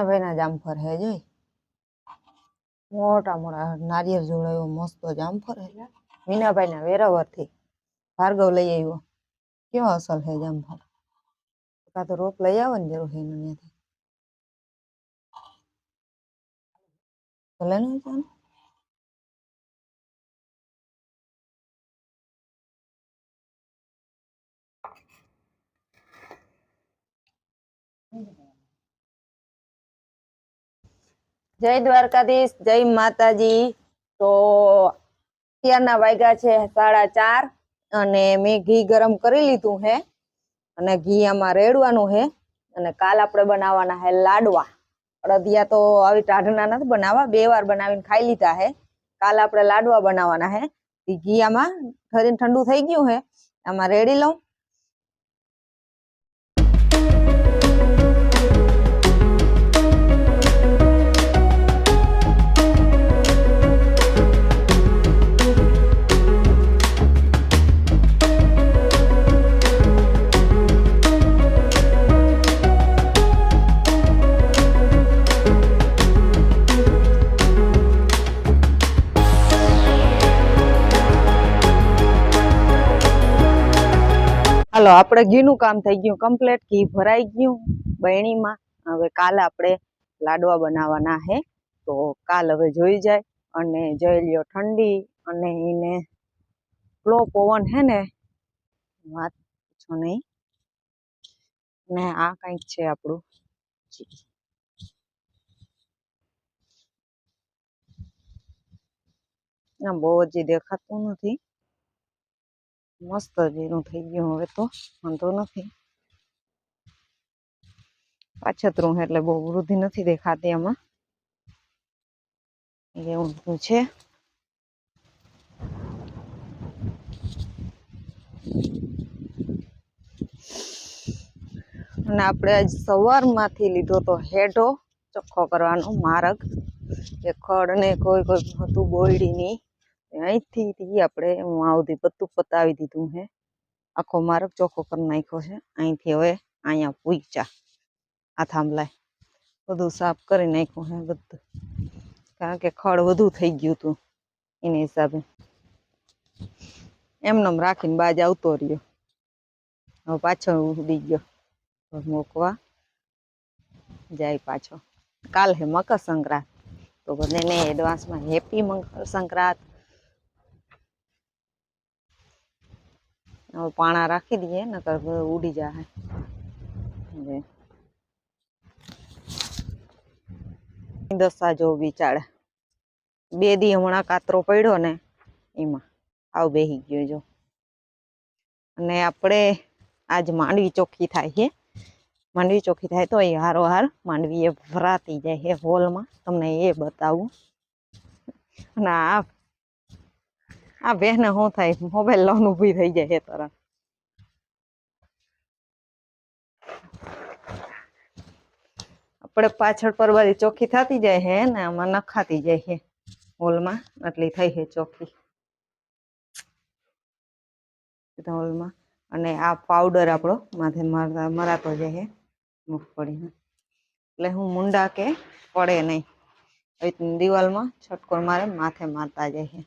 ભાઈ ના જામફળ હે જોઈ મોટા મોટા નારિયેળ જોડે એવો મસ્ત જામફળ હે મીનાભાઈ ના વેરાવર થી ભાર્ગવ લઈ આવ્યો કેવો અસલ હે જામફળ કા તો રોપ લઈ આવો ને જરૂર હે ત્યાંથી ભલે ને જય દ્વારકાધીશ જય માતાજી તો અત્યારના વાગ્યા છે 4:30 અને મેં ઘી ગરમ કરી લીધું હે અને ઘી આમાં રેડવાનું હે અને કાલ આપણે બનાવવાના હે લાડવા અડદિયા તો આવી ટાઢના નથી બનાવવા 2 વાર બનાવીને ખાઈ લીધા હે કાલ આપણે લાડવા બનાવવાના હે ઘી આમાં ઠંડુ થઈ ગયું હે આમાં રેડી લઉં હાલો આપણે ઘીનું કામ થઈ ગયું કમ્પ્લીટ ઘી ભરાઈ ગયું બરણીમાં હવે કાલે આપણે લાડવા બનાવવાના હે તો કાલ હવે જોઈ જાય અને જોઈ લ્યો ઠંડી અને એને ફ્લો પવન હે ને વાત પૂછો નહીં ને આ કંઈક છે આપણું ના બહુ હજી દેખાતું નથી મસ્ત જીરું થઈ ગયું હવે તો વાંધો નથી પાછતરું એટલે બહુ વૃદ્ધિ નથી દેખાતી આમાં એવું છે અને આપણે આજ સવારમાંથી લીધો તો હેઠો ચોખ્ખો કરવાનો માર્ગ એ ખડ ને કોઈ હતું બોયડી ની અહીંથી આપણે હું આવતી બધું પતાવી દીધું હે આખો માર્ગ ચોખ્ખો કરી નાખ્યો છે અહીંથી હવે અહીંયા પૂછ્યા આ થાંભલાય બધું સાફ કરી નાખ્યું હે બધું કારણ કે ખડ વધુ થઈ ગયું હતું એના હિસાબે એમને રાખીને બાજ આવતો રહ્યો હવે પાછળ ઉડી ગયો મૂકવા જાય પાછો કાલ હે મકર સંક્રાંત તો બધાને એડવાન્સમાં હેપી મકર સંક્રાંત હવે પાણા રાખી દઈએ નકર ઉડી જાય દસા જો બિચાડે 2 દી હમણાં કાતરો પડ્યો ને એમાં આવ બેહી ગયો જો અને આપણે આજ માંડવી ચોખ્ખી થાય છે માંડવી ચોખ્ખી થાય તો એ હારોહાર માંડવી એ ભરાતી જાય છે હોલમાં તમને એ બતાવું અને આ બહેને શું થાય મોબાઈલ લઈને ઊભી થઈ જાય છે તરત આપણે પાછળ પરવારી ચોખ્ખી થતી જાય છે ને આમાં નખાતી જાય છે હોલમાં એટલી થઈ છે ચોખ્ખી હોલમાં અને આ પાવડર આપણો માથે મરાતો જાય છે મગફળીનો એટલે હું મુંડા કે પડે નહીં દિવાલમાં છટકોર મારે માથે મારતા જાય છે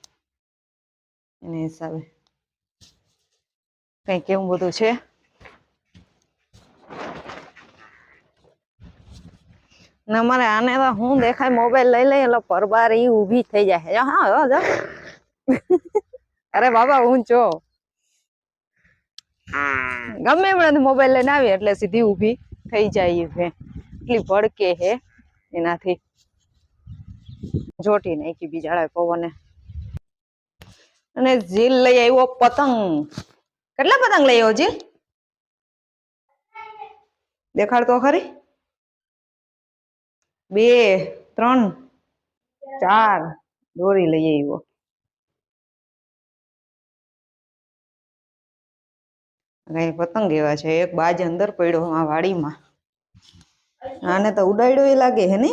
એને હિસાબે કંઈક એવું બધું છે ને અમારે આને તો હું દેખાય મોબાઈલ લઈ લઈ એટલે પરબાર ઈ ઊભી થઈ જાય હા અરે બાબા ઊંચો ગમે એમણે મોબાઈલ લઈને આવી એટલે સીધી ઊભી થઈ જાય છે. એટલી ભડકે હે એનાથી જોટી નાખી બિચારા પવને. અને જીલ લઈ આવ્યો પતંગ. કેટલા પતંગ લઈ આવ્યો જીલ? દેખાડ તો ખરી. 2 3 4 દોરી લઈ આવ્યો. કઈ પતંગ એવા છે. એક બાજ અંદર પડ્યો આ વાડીમાં. આને તો ઉડાડ્યો એ લાગે હે ને.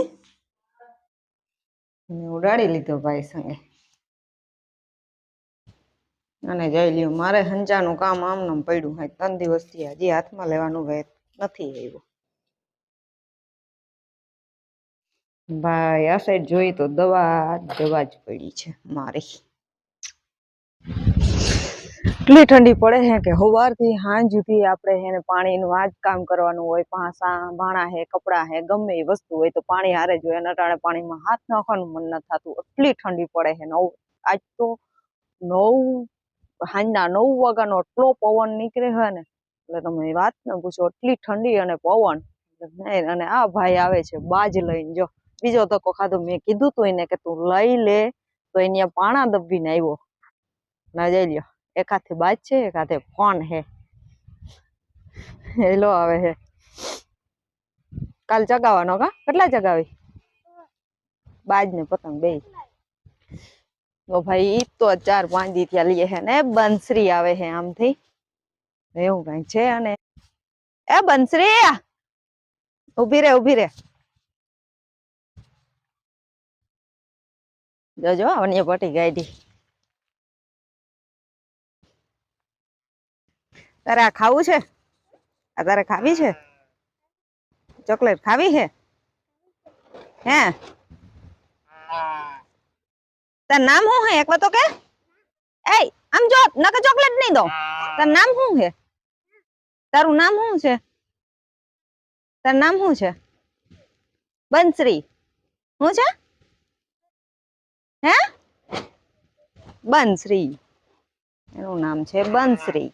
ઉડાડી લીધો ભાઈ સંગે. અને જઈ લ્યો મારે હંચાનું કામ આમનામ પડ્યું હોય 3 દિવસથી હજી હાથમાં લેવાનું વેત નથી આવ્યું. ભાઈ આ સાઈડ જોઈ તો દવા જ પડી છે મારી. એટલી ઠંડી પડે છે કે સવારથી સાંજ સુધી આપણે એને પાણીનું આ જ કામ કરવાનું હોય. ભાણા હે કપડા હે ગમે એ વસ્તુ હોય તો પાણી હારે જ હોય. અટાણે પાણીમાં હાથ નાખવાનું મન નથી થતું. એટલી ઠંડી પડે છે. આજ તો 9 વાગ્યાનો એટલો પવન નીકળે છે ને એટલે તમે વાત ન પૂછો. એટલી ઠંડી અને પવન. અને આ ભાઈ આવે છે બાજ લઈને. જો બીજો ધક્કો ખાધો. મેં કીધું તું એને કે તું લઈ લે તો એને પાણા દબીને આવ્યો. ના જઈ લ્યો. એક હાથે બાજ છે એક હાથે ફોન હે. હેલો આવે છે. કાલ ચગાવવાનો કા? કેટલા ચગાવી? બાજ ને પતંગ બે. તો ભાઈ ઈ તો 4-5 દી ત્યાં લઈએ છે ને બંસરી આવે છે આમથી એવું કઈ છે. અને એ બંસરી ઉભી રે જોજો અન્ય પટી ગાડી. તારે આ ખાવું છે? આ તારે ખાવી છે? ચોકલેટ ખાવી છે હે? તાર નામ શું હે એક વાર તો કે? એ આમ જો નકર ચોકલેટ નહીં દો. તાર નામ શું છે? તારું નામ શું છે? તાર નામ શું છે? બંસરી. શું છે? હે? બંસરી. એનું નામ છે બંસરી.